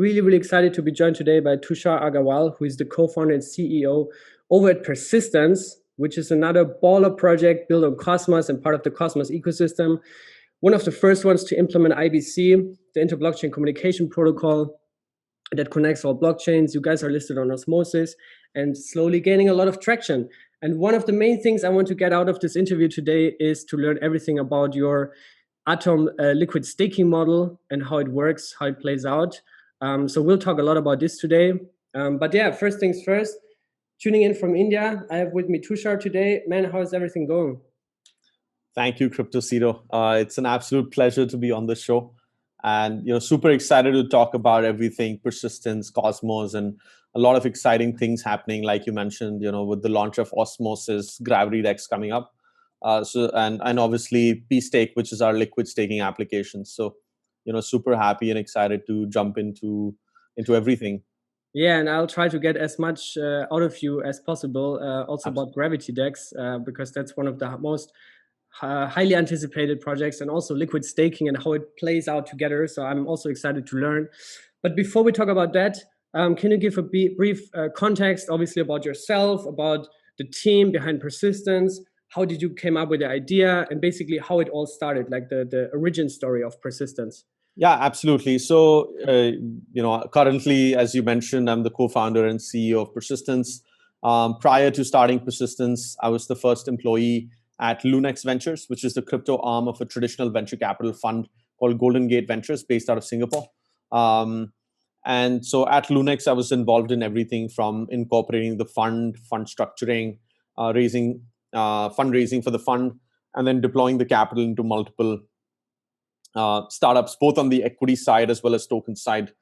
really excited to be joined today by Tushar Aggarwal, who is the co-founder and CEO over at Persistence, which is another baller project built on Cosmos and part of the Cosmos ecosystem. One of the first ones to implement IBC, the inter-blockchain communication protocol that connects all blockchains. You guys are listed on Osmosis and slowly gaining a lot of traction. And one of the main things I want to get out of this interview today is to learn everything about your Atom liquid staking model and how it works, how it plays out. So we'll talk a lot about this today. But yeah, first things first, tuning in from India, I have with me Tushar today. Man, how is everything going? Thank you, Cryptocito. It's an absolute pleasure to be on the show. And super excited to talk about everything, persistence, Cosmos, and a lot of exciting things happening, like you mentioned, with the launch of Osmosis, Gravity DEX coming up. And obviously pSTAKE, which is our liquid staking application. So, super happy and excited to jump into everything. Yeah, and I'll try to get as much out of you as possible, also Absolutely. About Gravity DEX, because that's one of the most highly anticipated projects, and also liquid staking and how it plays out together. So I'm also excited to learn. But before we talk about that, can you give a brief context, obviously, about yourself, about the team behind Persistence? How did you came up with the idea, and basically how it all started, like the origin story of Persistence? Yeah, absolutely. So, currently, as you mentioned, I'm the co-founder and CEO of Persistence. Prior to starting Persistence, I was the first employee at Lunex Ventures, which is the crypto arm of a traditional venture capital fund called Golden Gate Ventures, based out of Singapore. And so at Lunex, I was involved in everything from incorporating the fund structuring, fundraising for the fund, and then deploying the capital into multiple startups, both on the equity side as well as token side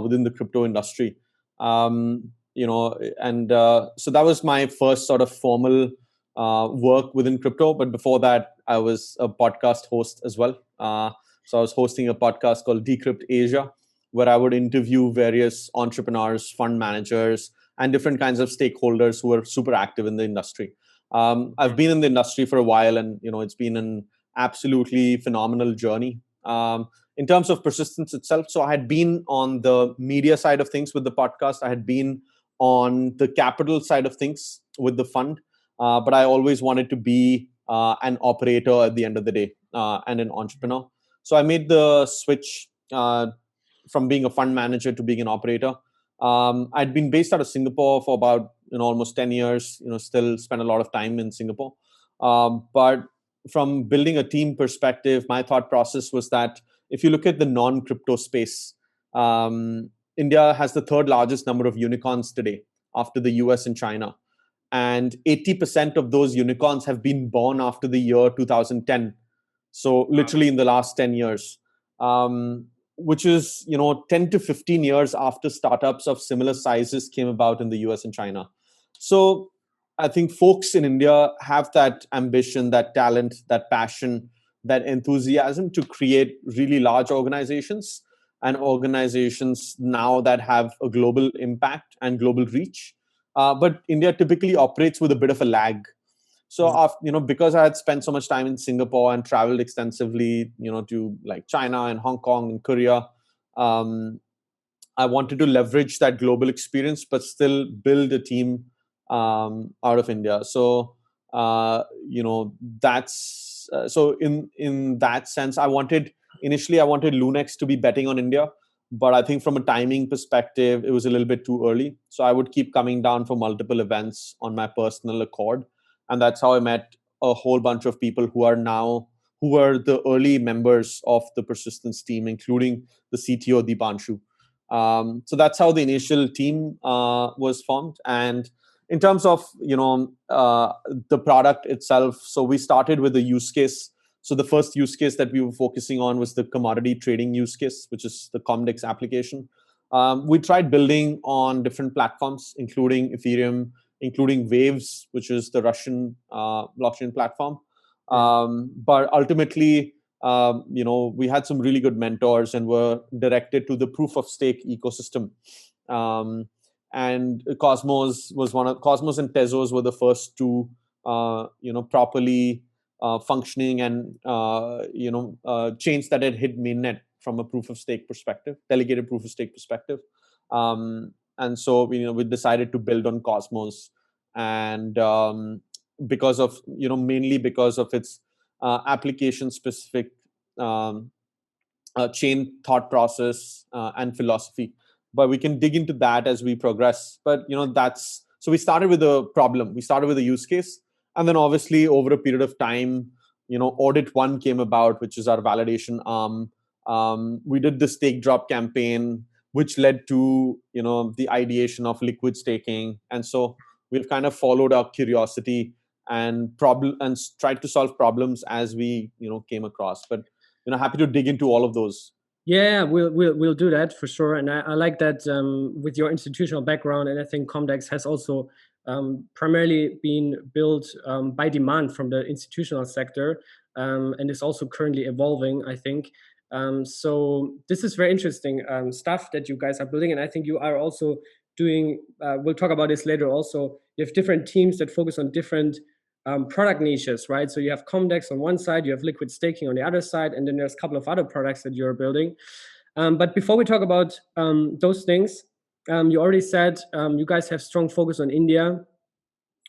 within the crypto industry. So that was my first sort of formal work within crypto. But before that, I was a podcast host as well. So I was hosting a podcast called Decrypt Asia, where I would interview various entrepreneurs, fund managers, and different kinds of stakeholders who are super active in the industry. I've been in the industry for a while, and it's been an absolutely phenomenal journey. In terms of Persistence itself, so I had been on the media side of things with the podcast. I had been on the capital side of things with the fund. But I always wanted to be an operator at the end of the day and an entrepreneur. So I made the switch from being a fund manager to being an operator. I'd been based out of Singapore for about almost 10 years, still spend a lot of time in Singapore. But from building a team perspective, my thought process was that if you look at the non-crypto space, India has the third largest number of unicorns today after the US and China. And 80% of those unicorns have been born after the year 2010. So literally in the last 10 years, which is, 10 to 15 years after startups of similar sizes came about in the US and China. So I think folks in India have that ambition, that talent, that passion, that enthusiasm to create really large organizations, and organizations now that have a global impact and global reach. But India typically operates with a bit of a lag. So, because I had spent so much time in Singapore and traveled extensively, to like China and Hong Kong and Korea, I wanted to leverage that global experience, but still build a team out of India. So, that's so in that sense, initially I wanted Lunex to be betting on India. But I think from a timing perspective, it was a little bit too early. So I would keep coming down for multiple events on my personal accord. And that's how I met a whole bunch of people who were the early members of the Persistence team, including the CTO, Deepanshu. So that's how the initial team was formed. And in terms of, the product itself, so we started with a use case. So the first use case that we were focusing on was the commodity trading use case, which is the COMDEX application. We tried building on different platforms, including Ethereum, including Waves, which is the Russian blockchain platform. But ultimately, we had some really good mentors and were directed to the proof of stake ecosystem. And Cosmos and Tezos were the first two, properly functioning and chains that had hit mainnet from a proof of stake perspective, delegated proof of stake perspective. And so we decided to build on Cosmos, and because of mainly because of its application specific chain thought process and philosophy. But we can dig into that as we progress. But that's so we started with a problem, we started with a use case, and then obviously over a period of time, Audit 1 came about, which is our validation arm. We did the stake drop campaign, which led to the ideation of liquid staking. And so we've kind of followed our curiosity and tried to solve problems as we came across. But happy to dig into all of those. Yeah, we'll do that for sure. And I like that with your institutional background, and I think COMDEX has also primarily been built by demand from the institutional sector, and is also currently evolving, I think. So this is very interesting stuff that you guys are building, and I think you are also doing. We'll talk about this later. Also, you have different teams that focus on different product niches, right? So you have COMDEX on one side, you have liquid staking on the other side, and then there's a couple of other products that you're building. But before we talk about those things, you already said you guys have strong focus on India.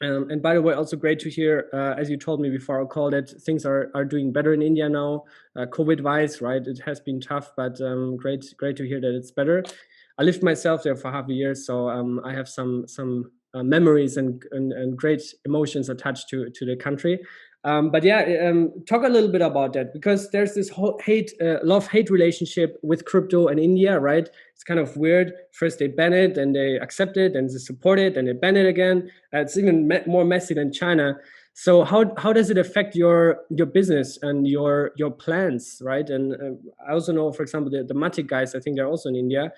And by the way, also great to hear, as you told me before our call, that things are doing better in India now, COVID-wise, right? It has been tough, but great to hear that it's better. I lived myself there for half a year, so I have some memories and great emotions attached to the country. But yeah, talk a little bit about that, because there's this whole love-hate relationship with crypto and India, right? It's kind of weird. First they ban it, and they accept it, and they support it, and they ban it again. It's even more messy than China. So how does it affect your business and your plans, right? And I also know, for example, the Matic guys, I think they're also in India.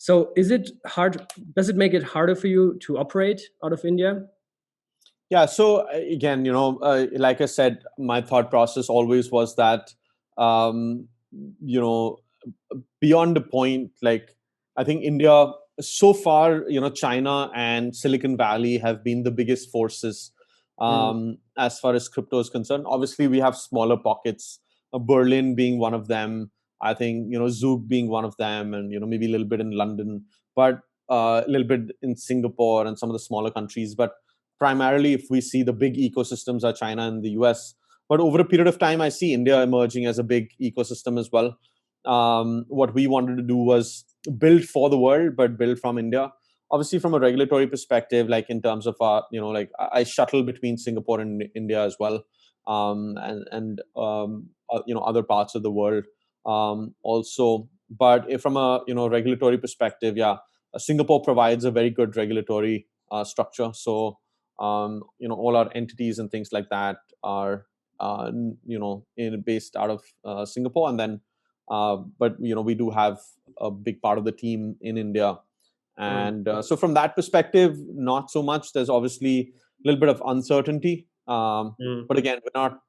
So is it hard? Does it make it harder for you to operate out of India? Yeah. So again, like I said, my thought process always was that, beyond the point, like I think India so far, China and Silicon Valley have been the biggest forces as far as crypto is concerned. Obviously, we have smaller pockets, Berlin being one of them. I think Zug being one of them, and maybe a little bit in London, but a little bit in Singapore and some of the smaller countries. But primarily, if we see the big ecosystems are China and the US. But over a period of time, I see India emerging as a big ecosystem as well. What we wanted to do was build for the world, but build from India. Obviously, from a regulatory perspective, like in terms of like I shuttle between Singapore and India as well, and other parts of the world also. But from a regulatory perspective, yeah, Singapore provides a very good regulatory structure. So all our entities and things like that are based out of Singapore, and then but we do have a big part of the team in India. And so from that perspective, not so much. There's obviously a little bit of uncertainty, but again, we're not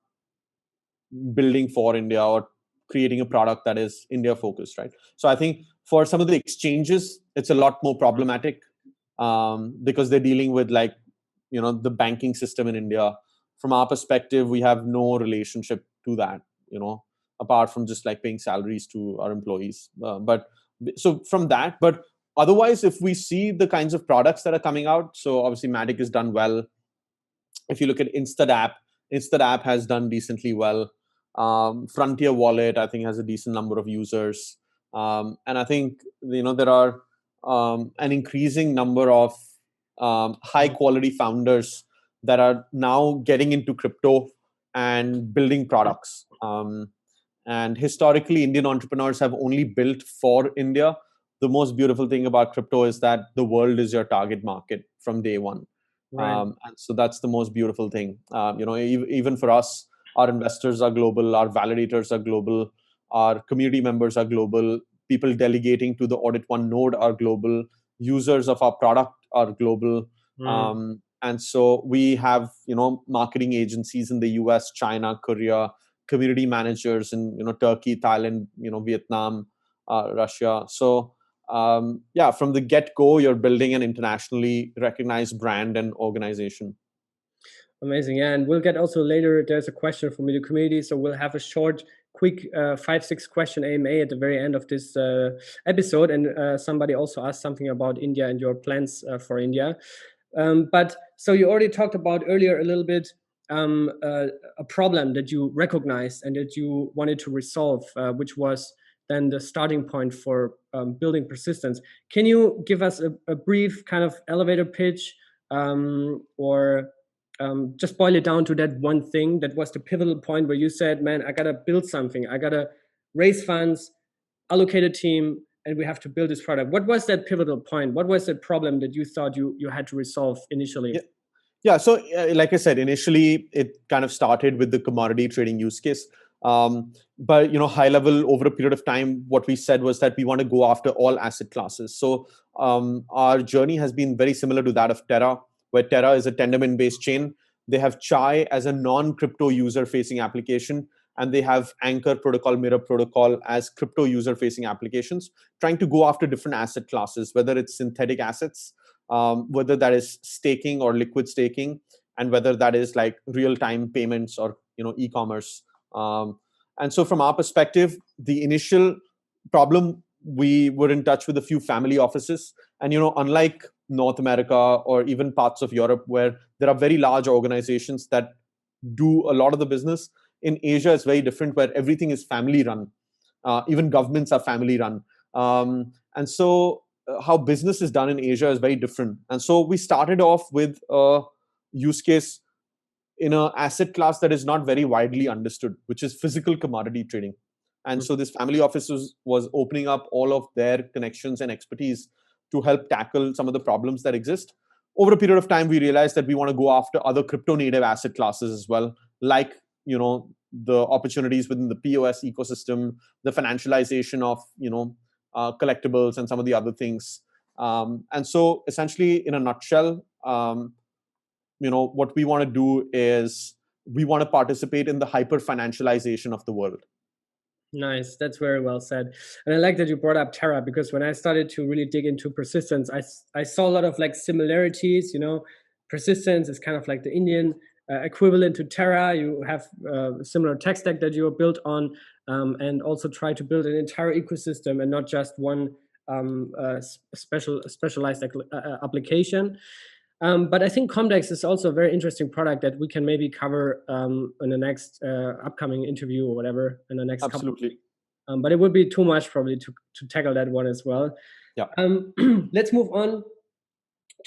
building for India or creating a product that is India focused, right? So I think for some of the exchanges, it's a lot more problematic because they're dealing with the banking system in India. From our perspective, we have no relationship to that, apart from just like paying salaries to our employees. But otherwise, if we see the kinds of products that are coming out, so obviously Matic has done well. If you look at Instant App has done decently well. Frontier Wallet, I think, has a decent number of users. And I think, there are an increasing number of high quality founders that are now getting into crypto and building products. And historically, Indian entrepreneurs have only built for India. The most beautiful thing about crypto is that the world is your target market from day one. Right. And so that's the most beautiful thing. Even for us, our investors are global, our validators are global, our community members are global, people delegating to the Audit 1 node are global, users of our product are global. And so we have, marketing agencies in the US, China, Korea, community managers in, Turkey, Thailand, Vietnam, Russia. So from the get-go, you're building an internationally recognized brand and organization. Amazing. Yeah, and we'll get also later, there's a question from the community, so we'll have a short quick 5-6 question AMA at the very end of this episode, and somebody also asked something about India and your plans for India. But so you already talked about earlier a little bit a problem that you recognized and that you wanted to resolve, which was then the starting point for building persistence. Can you give us a brief kind of elevator pitch, or just boil it down to that one thing that was the pivotal point where you said, man, I got to build something. I got to raise funds, allocate a team, and we have to build this product. What was that pivotal point? What was the problem that you thought you had to resolve initially? Yeah. So like I said, initially it kind of started with the commodity trading use case. But high level, over a period of time, what we said was that we want to go after all asset classes. So our journey has been very similar to that of Terra, where Terra is a Tendermint-based chain. They have Chai as a non-crypto user-facing application, and they have Anchor protocol, Mirror protocol as crypto user-facing applications, trying to go after different asset classes, whether it's synthetic assets, whether that is staking or liquid staking, and whether that is like real-time payments or e-commerce. And so from our perspective, the initial problem, we were in touch with a few family offices, and unlike North America or even parts of Europe where there are very large organizations that do a lot of the business, in Asia it's very different, where everything is family run. Even governments are family run. And so how business is done in Asia is very different. And so we started off with a use case in an asset class that is not very widely understood, which is physical commodity trading. And so this family office was opening up all of their connections and expertise to help tackle some of the problems that exist. Over a period of time, we realized that we want to go after other crypto native asset classes as well, like the opportunities within the POS ecosystem, the financialization of collectibles and some of the other things. And so essentially, in a nutshell, what we want to do is we want to participate in the hyper financialization of the world. Nice. That's very well said. And I like that you brought up Terra, because when I started to really dig into persistence, I saw a lot of like similarities. Persistence is kind of like the Indian equivalent to Terra. You have a similar tech stack that you are built on, and also try to build an entire ecosystem and not just one specialized application. But I think COMDEX is also a very interesting product that we can maybe cover in the next upcoming interview or whatever in the next Absolutely. couple. But it would be too much probably to tackle that one as well. Yeah. Let's move on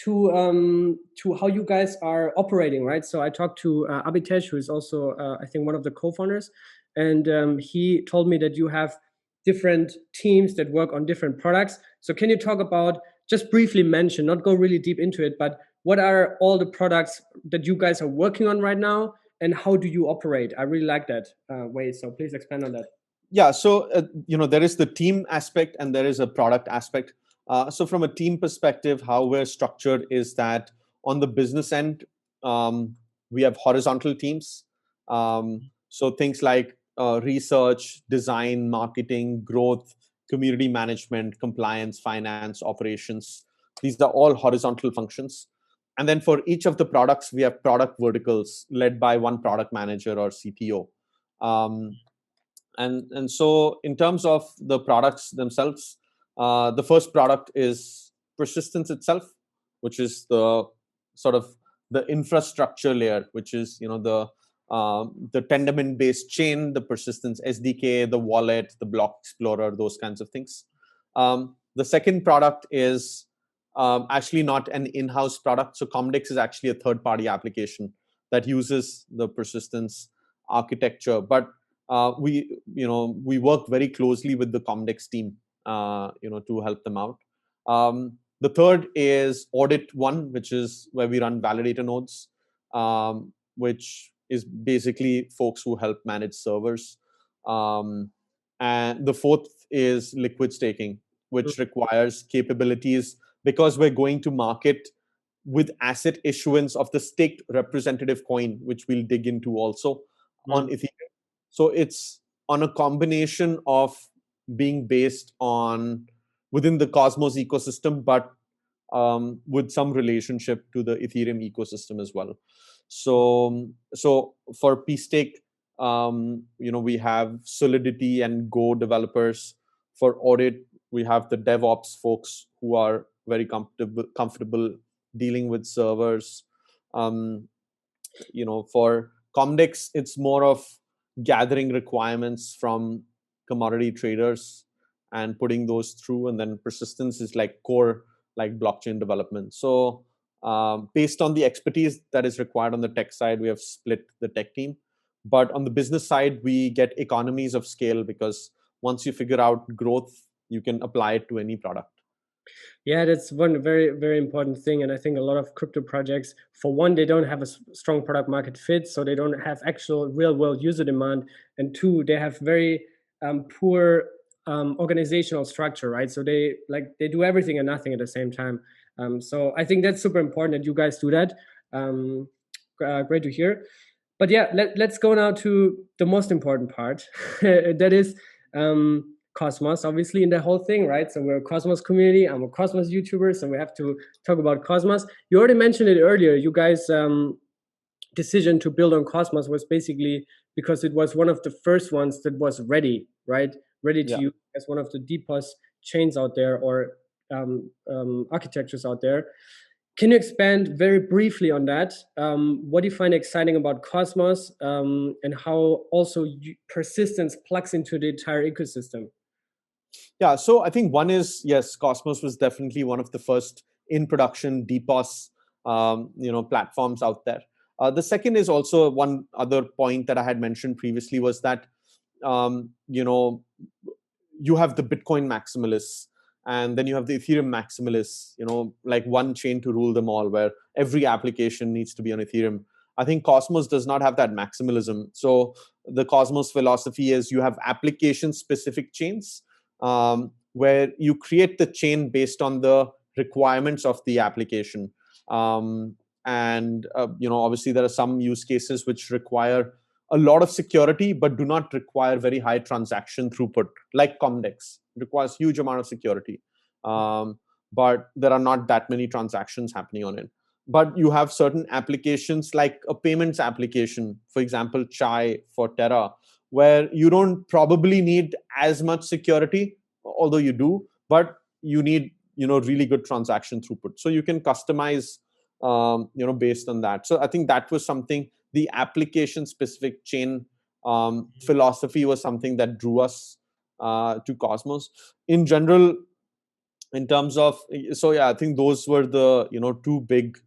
to how you guys are operating, right? So I talked to Abhitesh, who is also I think one of the co-founders, and he told me that you have different teams that work on different products. So can you talk about, just briefly mention, not go really deep into it, but what are all the products that you guys are working on right now, and how do you operate? I really like that way. So please expand on that. Yeah. So, there is the team aspect and there is a product aspect. So from a team perspective, how we're structured is that on the business end, we have horizontal teams. So things like research, design, marketing, growth, community management, compliance, finance, operations. These are all horizontal functions. And then for each of the products, we have product verticals led by one product manager or CTO. And so in terms of the products themselves, the first product is Persistence itself, which is the sort of the infrastructure layer, which is the Tendermint based chain, the Persistence SDK, the wallet, the block explorer, those kinds of things. The second product is actually not an in-house product. So COMDEX is actually a third-party application that uses the Persistence architecture, but we work very closely with the COMDEX team to help them out. The third is Audit 1, which is where we run validator nodes, which is basically folks who help manage servers. And the fourth is liquid staking, which requires capabilities because we're going to market with asset issuance of the staked representative coin, which we'll dig into also on Ethereum. So it's on a combination of being based on within the Cosmos ecosystem, but with some relationship to the Ethereum ecosystem as well. So for pSTAKE, We have Solidity and Go developers. For Audit, we have the DevOps folks who are very comfortable dealing with servers. For COMDEX, it's more of gathering requirements from commodity traders and putting those through. And then Persistence is like core, like blockchain development. So based on the expertise that is required on the tech side, we have split the tech team. But on the business side, we get economies of scale, because once you figure out growth, you can apply it to any product. Yeah, that's one very, very important thing. And I think a lot of crypto projects, for one, they don't have a strong product market fit, so they don't have actual real world user demand. And two, they have very poor organizational structure, right? So they do everything and nothing at the same time. So I think that's super important that you guys do that. Great to hear. But yeah, let's go now to the most important part. That is Cosmos, obviously, in the whole thing, right? So we're a Cosmos community. I'm a Cosmos YouTuber, so we have to talk about Cosmos. You already mentioned it earlier. You guys' decision to build on Cosmos was basically because it was one of the first ones that was ready, right? Ready to use as one of the deepest chains out there, or architectures out there. Can you expand very briefly on that? What do you find exciting about Cosmos, and how also persistence plugs into the entire ecosystem? Yeah, so I think one is, yes, Cosmos was definitely one of the first in production DPoS platforms out there. The second is also one other point that I had mentioned previously, was that you have the Bitcoin maximalists, and then you have the Ethereum maximalists, like one chain to rule them all, where every application needs to be on Ethereum. I think Cosmos does not have that maximalism. So the Cosmos philosophy is you have application-specific chains, where you create the chain based on the requirements of the application. Obviously there are some use cases which require a lot of security, but do not require very high transaction throughput, like COMDEX. It requires huge amount of security. But there are not that many transactions happening on it. But you have certain applications, like a payments application, for example, Chai for Terra, where you don't probably need as much security, although you do, but you need really good transaction throughput. So you can customize based on that. So I think that was something, the application specific chain philosophy was something that drew us to Cosmos. In general, in terms of, I think those were the two big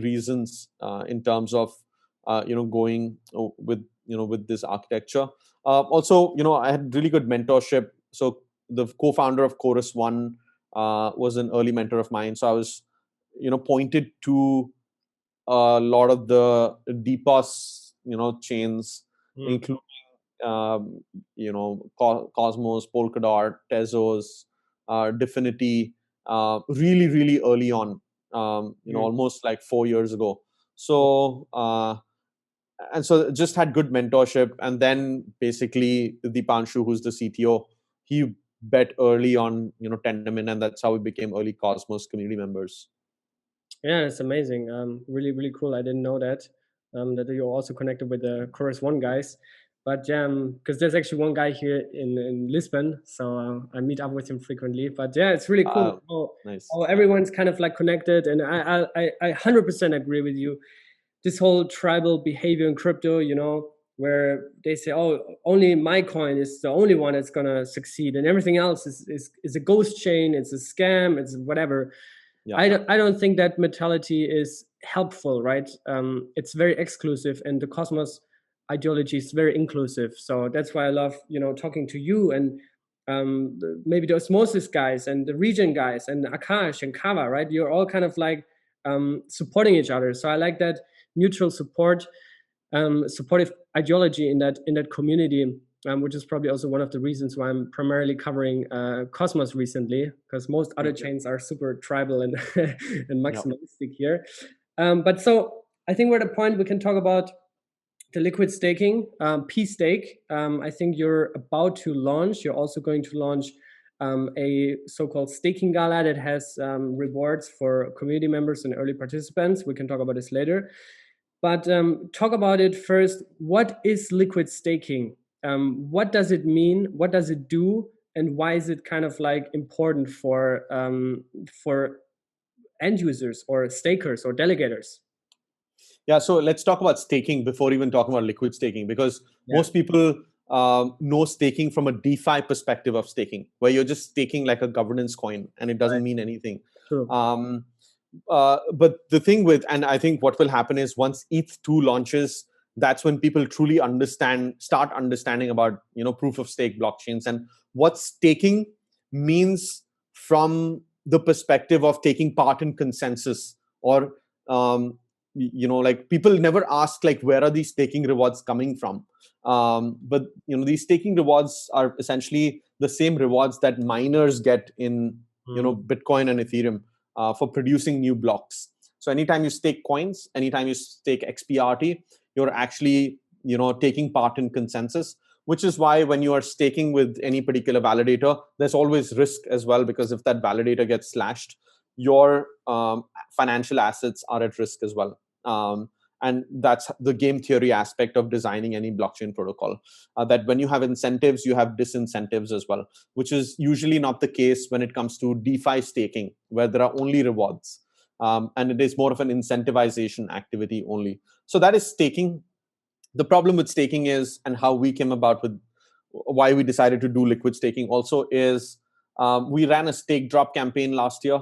reasons in terms of going with this architecture. Also, I had really good mentorship. So the co-founder of Chorus One was an early mentor of mine. So I was pointed to a lot of the DPoS chains, including Cosmos, Polkadot, Tezos, Dfinity, really, really early on, almost like 4 years ago. So, and so just had good mentorship. And then basically Deepanshu, who's the CTO, he bet early on, Tendermint, and that's how we became early Cosmos community members. Yeah, it's amazing. Really, really cool. I didn't know that you're also connected with the Chorus One guys. But because there's actually one guy here in Lisbon, so I meet up with him frequently. But yeah, it's really cool nice. how everyone's kind of like connected. And I 100% agree with you. This whole tribal behavior in crypto, where they say, oh, only my coin is the only one that's gonna succeed, and everything else is a ghost chain, it's a scam, it's whatever. Yeah. I don't think that mentality is helpful, right? It's very exclusive, and the Cosmos ideology is very inclusive. So that's why I love, talking to you and maybe the Osmosis guys and the Region guys and Akash and Kava, right? You're all kind of like supporting each other. So I like that mutual support, supportive ideology in that community. Which is probably also one of the reasons why I'm primarily covering Cosmos recently, because most other chains are super tribal and and maximalistic here. But so I think we're at a point we can talk about the liquid staking, pSTAKE. I think you're about to launch. You're also going to launch a so-called staking gala that has rewards for community members and early participants. We can talk about this later. But talk about it first. What is liquid staking? What does it mean? What does it do? And why is it kind of like important for end users or stakers or delegators? Yeah, so let's talk about staking before even talking about liquid staking, because most people know staking from a DeFi perspective of staking, where you're just staking like a governance coin and it doesn't mean anything. True. But the thing with, and I think what will happen is once ETH2 launches, that's when people truly start understanding about proof of stake blockchains and what staking means from the perspective of taking part in consensus, or like people never ask like where are these staking rewards coming from, but these staking rewards are essentially the same rewards that miners get in Bitcoin and Ethereum for producing new blocks. So anytime you stake coins, anytime you stake XPRT, you're actually taking part in consensus, which is why when you are staking with any particular validator, there's always risk as well, because if that validator gets slashed, your financial assets are at risk as well. And that's the game theory aspect of designing any blockchain protocol, that when you have incentives, you have disincentives as well, which is usually not the case when it comes to DeFi staking, where there are only rewards. And it is more of an incentivization activity only. So that is staking. The problem with staking is, and how we came about with why we decided to do liquid staking also is, we ran a stake drop campaign last year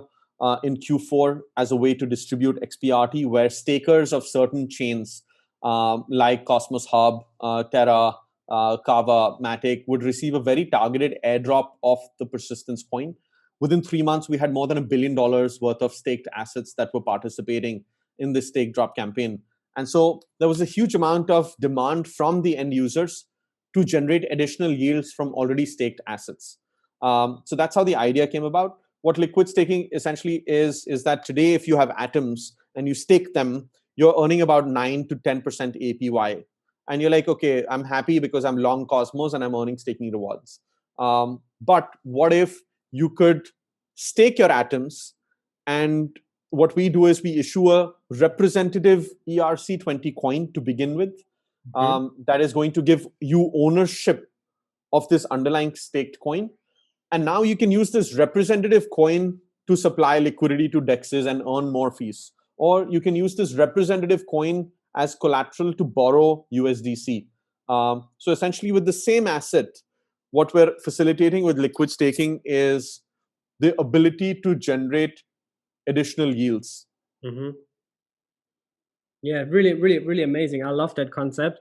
in Q4 as a way to distribute XPRT, where stakers of certain chains like Cosmos Hub, Terra, Kava, Matic would receive a very targeted airdrop of the Persistence coin. Within 3 months, we had more than $1 billion worth of staked assets that were participating in this stake drop campaign. And so there was a huge amount of demand from the end users to generate additional yields from already staked assets. So that's how the idea came about. What liquid staking essentially is that today, if you have atoms and you stake them, you're earning about 9 to 10% APY. And you're like, okay, I'm happy because I'm long Cosmos and I'm earning staking rewards. But what if you could stake your atoms, and what we do is we issue a representative ERC20 coin to begin with, that is going to give you ownership of this underlying staked coin. And now you can use this representative coin to supply liquidity to DEXs and earn more fees. Or you can use this representative coin as collateral to borrow USDC. So essentially with the same asset, what we're facilitating with liquid staking is the ability to generate additional yields. Yeah, really, really, really amazing. I love that concept.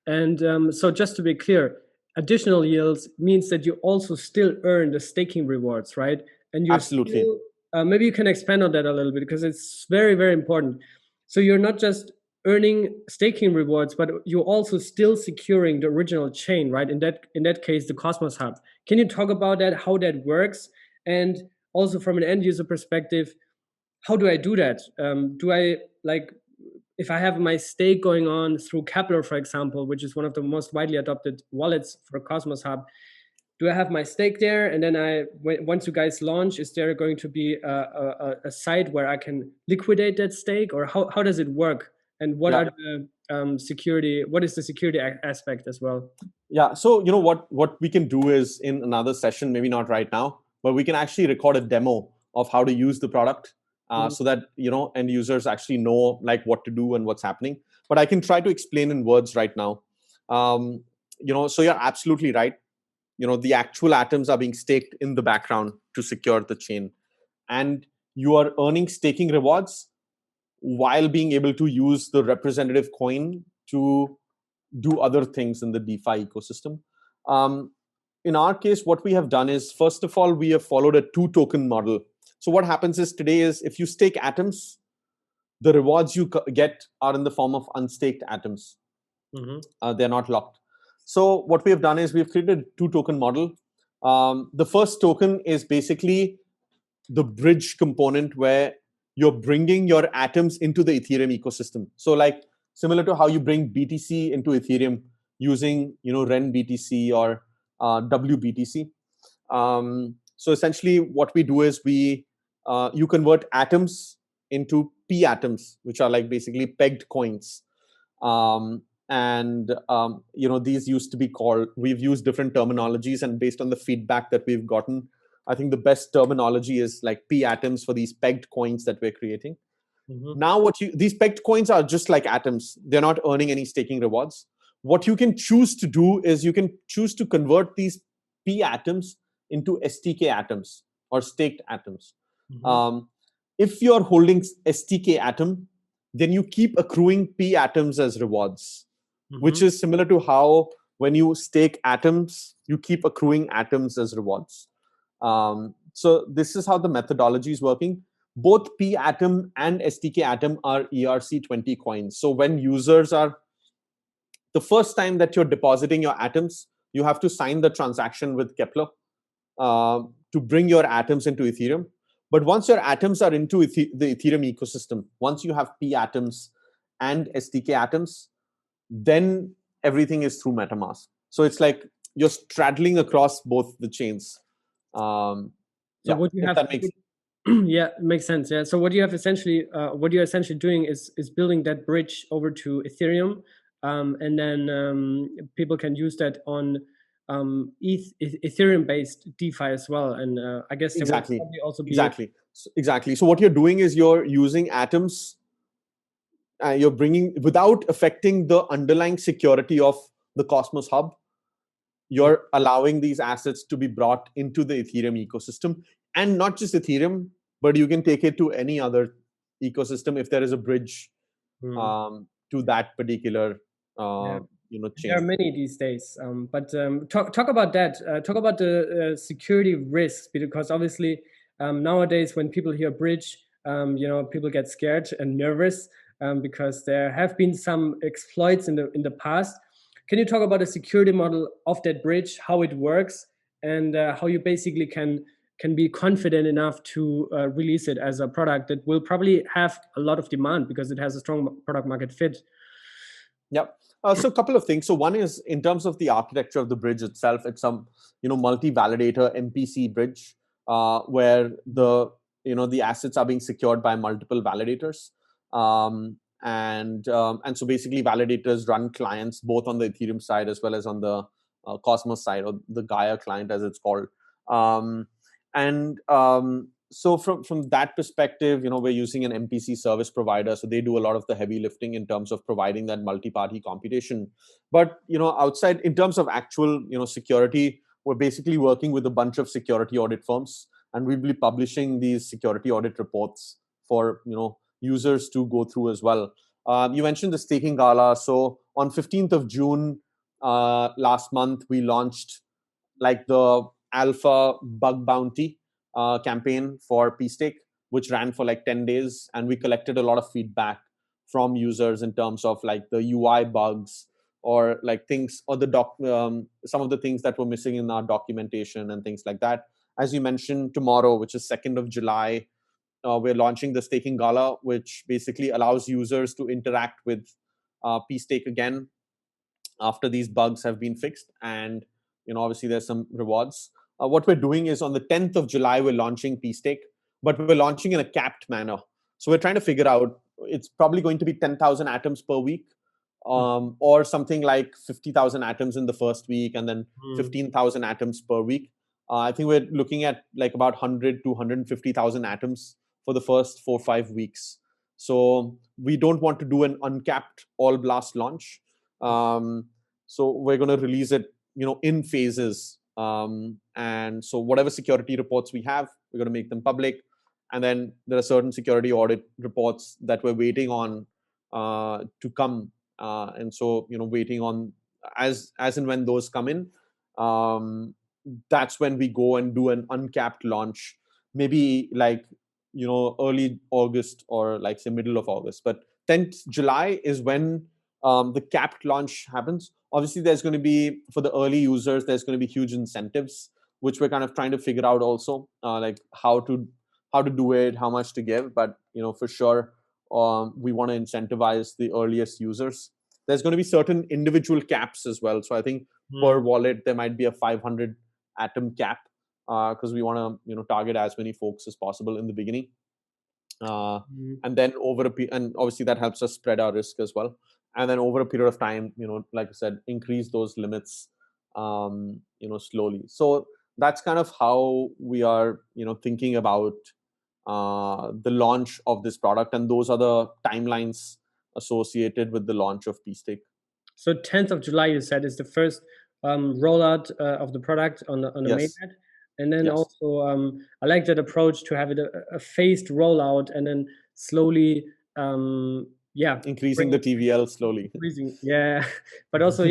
And so just to be clear, additional yields means that you also still earn the staking rewards, right? And you're Absolutely. Still, maybe you can expand on that a little bit, because it's very, very important. So you're not just earning staking rewards, but you're also still securing the original chain, right? In that case, the Cosmos Hub. Can you talk about that, how that works? And also from an end user perspective, how do I do that? Do I, like, if I have my stake going on through Kepler, for example, which is one of the most widely adopted wallets for Cosmos Hub, do I have my stake there? And then once you guys launch, is there going to be a site where I can liquidate that stake, or how does it work? And what are the security? What is the security aspect as well? Yeah. So what we can do is, in another session, maybe not right now, but we can actually record a demo of how to use the product, so that end users actually know like what to do and what's happening. But I can try to explain in words right now. So you're absolutely right. The actual atoms are being staked in the background to secure the chain, and you are earning staking rewards while being able to use the representative coin to do other things in the DeFi ecosystem. In our case, what we have done is, first of all, we have followed a 2-token model. So what happens is, today is, if you stake atoms, the rewards you get are in the form of unstaked atoms. They're not locked. So what we have done is we've created a 2-token model. The first token is basically the bridge component, where you're bringing your atoms into the Ethereum ecosystem. So like similar to how you bring BTC into Ethereum using REN BTC or WBTC. So essentially what we do is you convert atoms into p atoms, which are like basically pegged coins. These used to be called, we've used different terminologies, and based on the feedback that we've gotten, I think the best terminology is like P atoms for these pegged coins that we're creating. Now these pegged coins are just like atoms. They're not earning any staking rewards. What you can choose to do is you can choose to convert these P atoms into STK atoms or staked atoms. If you're holding STK atom, then you keep accruing P atoms as rewards, which is similar to how when you stake atoms, you keep accruing atoms as rewards. So this is how the methodology is working. Both P atom and STK atom are ERC20 coins. So when users are, the first time that you're depositing your atoms, you have to sign the transaction with Kepler to bring your atoms into Ethereum. But once your atoms are into the Ethereum ecosystem, once you have P atoms and STK atoms, then everything is through MetaMask. So it's like you're straddling across both the chains. So what you have, that makes yeah, it makes sense. Yeah. So what you have essentially, what you're essentially doing is building that bridge over to Ethereum, and then people can use that on Ethereum-based DeFi as well. And I guess there will probably also be exactly. So what you're doing is you're using atoms. You're bringing, without affecting the underlying security of the Cosmos hub, you're allowing these assets to be brought into the Ethereum ecosystem, and not just Ethereum, but you can take it to any other ecosystem if there is a bridge to that particular chain. There are many these days, but talk about that. Talk about the security risks, because obviously nowadays when people hear bridge, people get scared and nervous because there have been some exploits in the past. Can you talk about the security model of that bridge, how it works, and how you basically can be confident enough to release it as a product that will probably have a lot of demand because it has a strong product market fit? Yep. So a couple of things. So one is in terms of the architecture of the bridge itself, it's some multi-validator MPC bridge where the assets are being secured by multiple validators. And so basically validators run clients both on the Ethereum side as well as on the Cosmos side, or the Gaia client as it's called. So from that perspective, we're using an MPC service provider, so they do a lot of the heavy lifting in terms of providing that multi-party computation. But outside, in terms of actual security, we're basically working with a bunch of security audit firms, and we'll be publishing these security audit reports for users to go through as well. You mentioned the staking gala. So on 15th of June last month, we launched like the alpha bug bounty campaign for pSTAKE, which ran for like 10 days. And we collected a lot of feedback from users in terms of like the UI bugs, or like things, or the some of the things that were missing in our documentation and things like that. As you mentioned, tomorrow, which is 2nd of July, we're launching the staking gala, which basically allows users to interact with pSTAKE again after these bugs have been fixed. And obviously there's some rewards. What we're doing is on the 10th of July, we're launching pSTAKE, but we're launching in a capped manner. So we're trying to figure out, it's probably going to be 10,000 atoms per week, or something like 50,000 atoms in the first week, and then 15,000 atoms per week. I think we're looking at like about 100 to 150,000 atoms for the first 4-5 weeks. So we don't want to do an uncapped all blast launch. So we're going to release it, in phases. And so whatever security reports we have, we're going to make them public. And then there are certain security audit reports that we're waiting on to come. And so, waiting on as and when those come in, that's when we go and do an uncapped launch, maybe like, early August, or like say middle of August. But 10th July is when the capped launch happens. Obviously, there's going to be, for the early users, there's going to be huge incentives, which we're kind of trying to figure out also, like how to do it, how much to give. But, for sure, we want to incentivize the earliest users. There's going to be certain individual caps as well. So I think per wallet, there might be a 500 atom cap, because we want to, target as many folks as possible in the beginning. And then and obviously that helps us spread our risk as well. and then over a period of time, like I said, increase those limits, slowly. So that's kind of how we are, thinking about the launch of this product, and those are the timelines associated with the launch of pSTAKE. So 10th of July, you said, is the first rollout of the product on the Yes. mainnet. And then Yes. also, I like that approach to have it a phased rollout and then slowly, increasing the TVL slowly. Increasing, yeah. But also,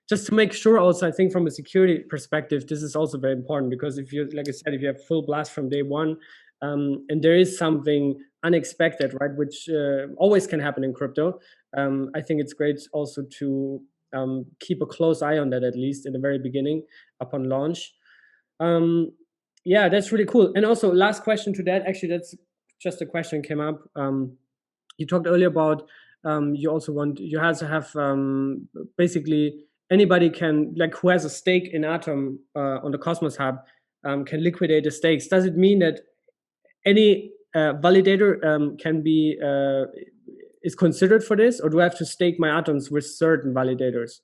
just to make sure also, I think from a security perspective, this is also very important, because if you, like I said, if you have full blast from day one, and there is something unexpected, right, which always can happen in crypto, I think it's great also to keep a close eye on that, at least in the very beginning upon launch. Yeah, that's really cool. And also, last question to that, actually, that's just a question came up. You talked earlier about you have to have basically anybody can, like, who has a stake in Atom on the Cosmos Hub can liquidate the stakes. Does it mean that any validator can be is considered for this, or do I have to stake my atoms with certain validators?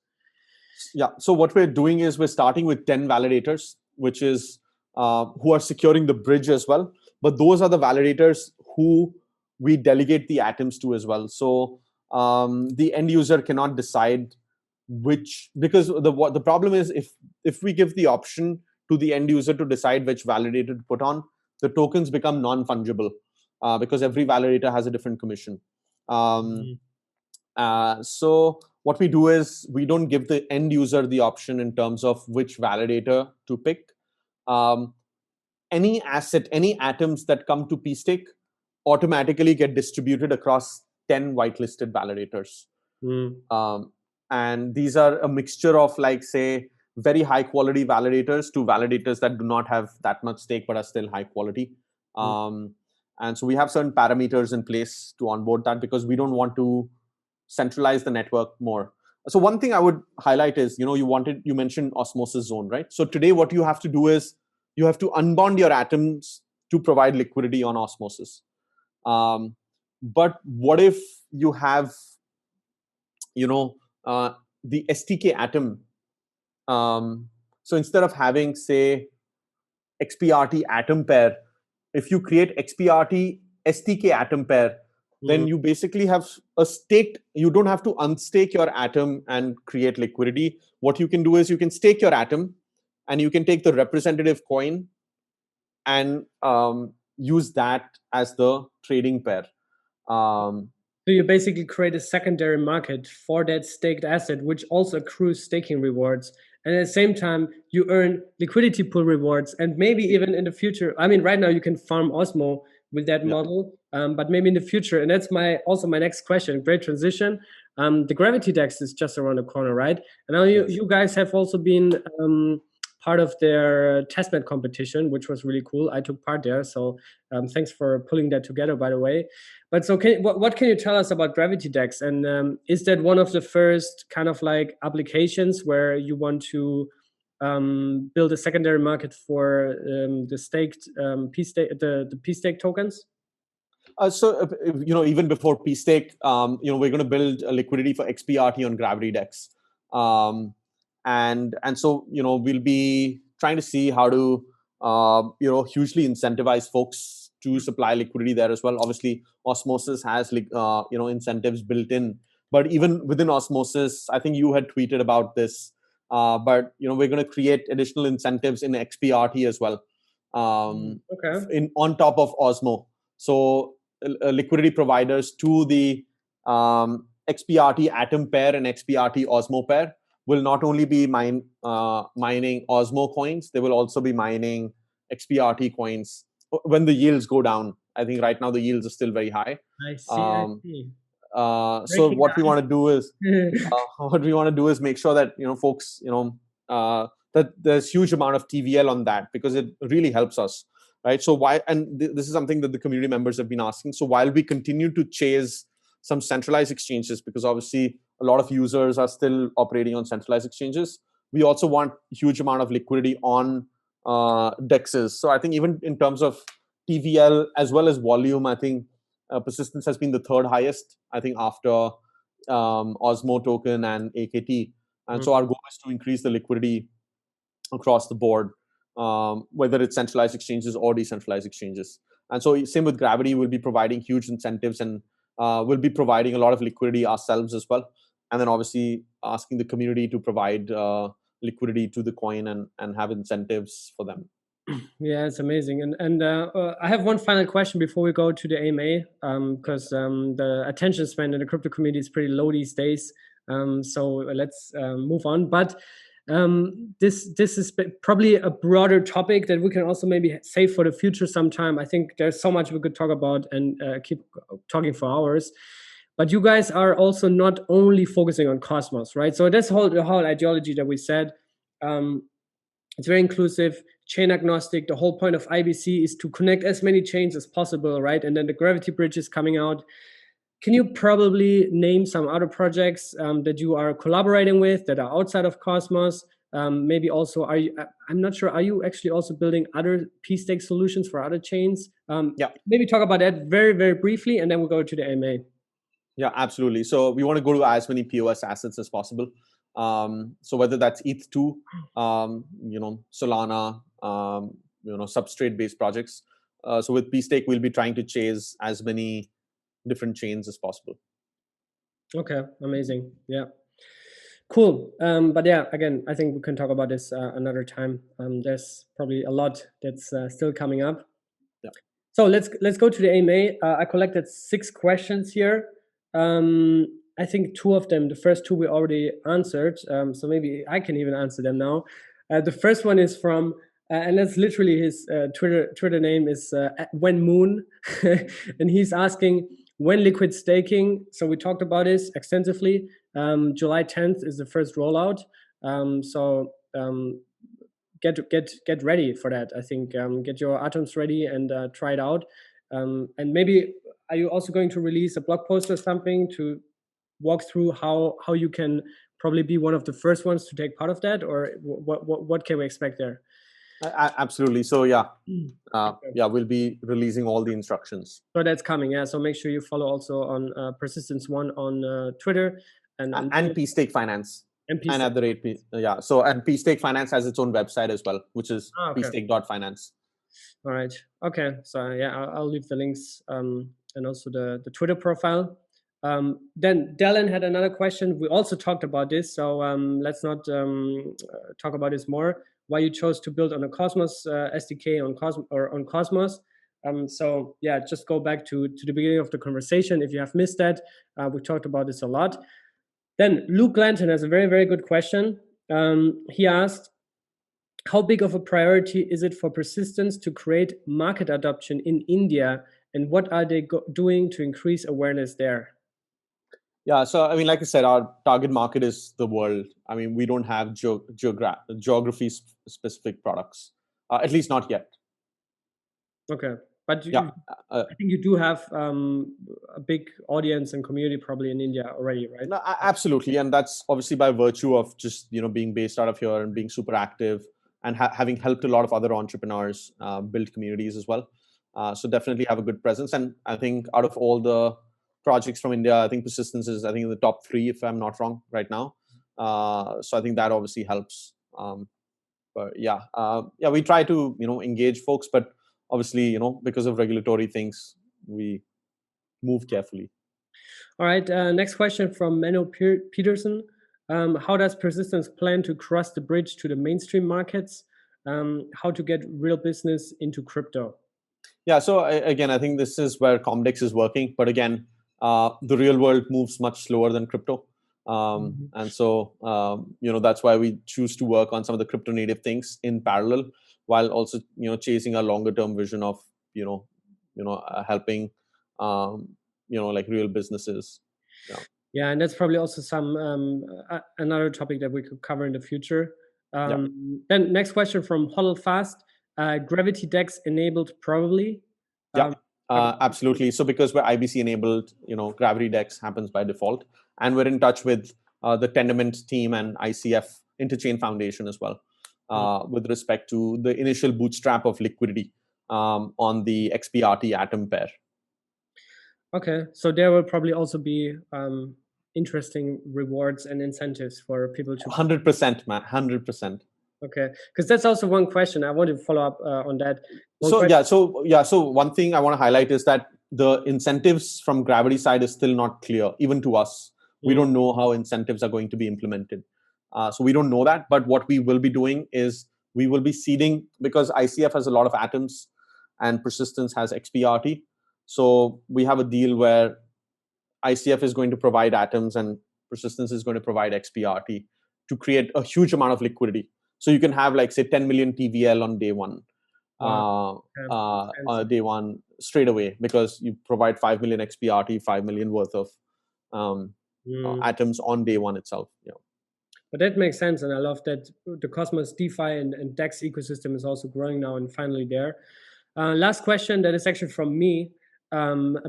Yeah. So what we're doing is we're starting with 10 validators, which is who are securing the bridge as well. But those are the validators who we delegate the atoms to as well. So the end user cannot decide which, because the problem is if we give the option to the end user to decide which validator to put on, the tokens become non-fungible because every validator has a different commission. So what we do is we don't give the end user the option in terms of which validator to pick. Any asset, any atoms that come to pSTAKE automatically get distributed across 10 whitelisted validators. And these are a mixture of, like, say, very high quality validators to validators that do not have that much stake but are still high quality. And so we have certain parameters in place to onboard that, because we don't want to centralize the network more. So one thing I would highlight is, you mentioned Osmosis zone, right? So today what you have to do is you have to unbond your atoms to provide liquidity on Osmosis. But what if you have, the STK atom? So instead of having, say, XPRT atom pair, if you create XPRT STK atom pair, then you basically have a staked, you don't have to unstake your atom and create liquidity. What you can do is you can stake your atom and you can take the representative coin and use that as the trading pair. So you basically create a secondary market for that staked asset, which also accrues staking rewards. And at the same time, you earn liquidity pool rewards. And maybe even in the future, I mean, right now you can farm Osmo with that model, but maybe in the future, and that's my next question. Great transition. The Gravity DEX is just around the corner, right? And now you guys have also been part of their testnet competition, which was really cool. I took part there, so thanks for pulling that together, by the way. But so, what can you tell us about Gravity DEX? And is that one of the first kind of like applications where you want to build a secondary market for the staked pSTAKE, the pSTAKE tokens? So even before pSTAKE, we're going to build a liquidity for XPRT on Gravity DEX, and so we'll be trying to see how to hugely incentivize folks to supply liquidity there as well. Obviously, Osmosis has incentives built in, but even within Osmosis, I think you had tweeted about this. But we're going to create additional incentives in XPRT as well, on top of Osmo. So liquidity providers to the XPRT atom pair and XPRT Osmo pair will not only be mining Osmo coins, they will also be mining XPRT coins when the yields go down. I think right now the yields are still very high. I see. So what we want to do is make sure that folks that there's huge amount of TVL on that, because it really helps us, right? So this is something that the community members have been asking. So while we continue to chase some centralized exchanges, because obviously a lot of users are still operating on centralized exchanges, we also want huge amount of liquidity on DEXs. So I think even in terms of TVL as well as volume, I think Persistence has been the third highest, I think, after Osmo token and AKT. And so our goal is to increase the liquidity across the board, whether it's centralized exchanges or decentralized exchanges. And so same with Gravity, we'll be providing huge incentives, and we'll be providing a lot of liquidity ourselves as well. And then obviously asking the community to provide liquidity to the coin and have incentives for them. Yeah, it's amazing. And I have one final question before we go to the AMA, because the attention span in the crypto community is pretty low these days. So let's move on. But this is probably a broader topic that we can also maybe save for the future sometime. I think there's so much we could talk about and keep talking for hours. But you guys are also not only focusing on Cosmos, right? So that's the whole ideology that we said. It's very inclusive, chain agnostic. The whole point of IBC is to connect as many chains as possible, right? And then the Gravity Bridge is coming out. Can you probably name some other projects that you are collaborating with that are outside of Cosmos? Maybe also, I'm not sure, are you actually also building other pSTAKE solutions for other chains? Yeah. Maybe talk about that very, very briefly, and then we'll go to the AMA. Yeah, absolutely. So we want to go to as many POS assets as possible. So whether that's ETH2, Solana, substrate-based projects. So with pSTAKE, we'll be trying to chase as many different chains as possible. Okay, amazing. Yeah, cool. But yeah, again, I think we can talk about this another time. There's probably a lot that's still coming up. Yeah. So let's go to the AMA. I collected 6 questions here. I think 2 of them, the first 2 we already answered. So maybe I can even answer them now. The first one is from, and that's literally his Twitter name is When Moon, and he's asking when liquid staking. So we talked about this extensively. July 10th is the first rollout. So get ready for that. I think get your atoms ready and try it out. And maybe are you also going to release a blog post or something to walk through how you can probably be one of the first ones to take part of that, or what can we expect there? Absolutely. So yeah, we'll be releasing all the instructions. So that's coming. Yeah. So make sure you follow also on Persistenceone on Twitter and pSTAKE Finance. And at the rate, So and pSTAKE Finance has its own website as well, which is pSTAKE.finance. All right. Okay. So yeah, I'll leave the links and also the Twitter profile. Then Dylan had another question. We also talked about this, so let's not talk about this more. Why you chose to build on a Cosmos SDK on Cosmos? So yeah, just go back to the beginning of the conversation if you have missed that. We talked about this a lot. Then Luke Glanton has a very, very good question. He asked, how big of a priority is it for Persistence to create market adoption in India, and what are they doing to increase awareness there? Yeah, so I mean, like I said, our target market is the world. I mean, we don't have geography-specific products, at least not yet. Okay, but I think you do have a big audience and community probably in India already, right? No, absolutely, and that's obviously by virtue of just being based out of here and being super active and having helped a lot of other entrepreneurs build communities as well. So definitely have a good presence, and I think out of all the projects from India, I think Persistence is in the top 3, if I'm not wrong, right now. So I think that obviously helps. But we try to engage folks, but obviously because of regulatory things, we move carefully. All right. Next question from Menno Peterson. How does Persistence plan to cross the bridge to the mainstream markets? How to get real business into crypto? Yeah. So again, I think this is where COMDEX is working, but again, the real world moves much slower than crypto. And so, that's why we choose to work on some of the crypto native things in parallel, while also, chasing a longer term vision of, helping, like real businesses. Yeah. And that's probably also another topic that we could cover in the future. Then next question from Huddle Fast, Gravity DEX enabled probably. Absolutely. So because we're IBC enabled, Gravity DEX happens by default, and we're in touch with the Tendermint team and ICF Interchain Foundation as well, with respect to the initial bootstrap of liquidity on the XPRT atom pair. Okay, so there will probably also be interesting rewards and incentives for people to 100%, man, 100%. Okay, because that's also one question I want to follow up on that. So one thing I want to highlight is that the incentives from Gravity side is still not clear, even to us. We don't know how incentives are going to be implemented. So we don't know that. But what we will be doing is we will be seeding, because ICF has a lot of atoms and Persistence has XPRT. So we have a deal where ICF is going to provide atoms and Persistence is going to provide XPRT to create a huge amount of liquidity. So you can have, like, say, 10 million TVL on day one. Day one straight away, because you provide 5 million XPRT, 5 million worth of atoms on day one itself. Yeah. But that makes sense, and I love that the Cosmos DeFi and DEX ecosystem is also growing now and finally there. Last question that is actually from me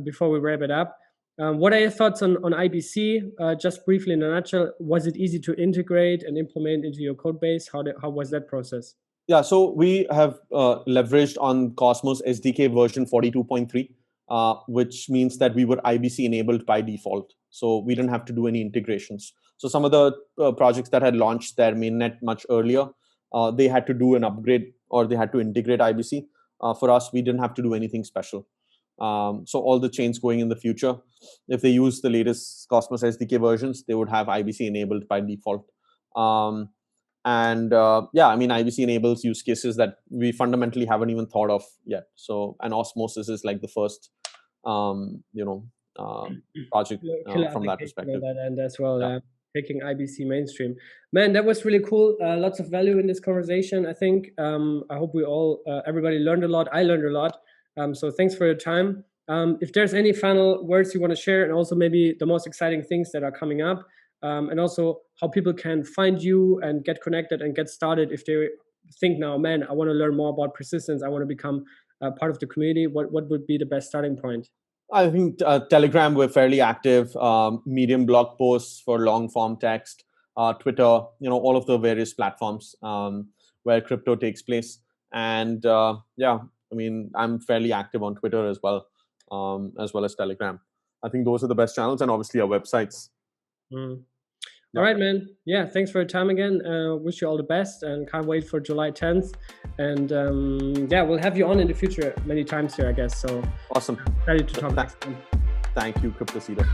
before we wrap it up. What are your thoughts on IBC? Just briefly in a nutshell, was it easy to integrate and implement into your code base? How was that process? Yeah, so we have leveraged on Cosmos SDK version 42.3, which means that we were IBC enabled by default. So we didn't have to do any integrations. So some of the projects that had launched their mainnet much earlier, they had to do an upgrade or they had to integrate IBC. For us, we didn't have to do anything special. So all the chains going in the future, if they use the latest Cosmos SDK versions, they would have IBC enabled by default. IBC enables use cases that we fundamentally haven't even thought of yet. So, and Osmosis is like the first, project from that perspective. And as well, taking IBC mainstream. Man, that was really cool. Lots of value in this conversation, I think. I hope everybody learned a lot. I learned a lot. So thanks for your time. If there's any final words you want to share, and also maybe the most exciting things that are coming up, and also how people can find you and get connected and get started if they think now, man, I want to learn more about persistence, I want to become part of the community, what would be the best starting point? I think Telegram, we're fairly active, Medium blog posts for long form text, Twitter, all of the various platforms where crypto takes place. And I'm fairly active on Twitter as well as Telegram. I think those are the best channels, and obviously our websites. All right, man. Yeah, thanks for your time again. Wish you all the best, and can't wait for July 10th. And we'll have you on in the future many times here, I guess. So awesome. Ready to talk next time. Thank you, Cryptocito.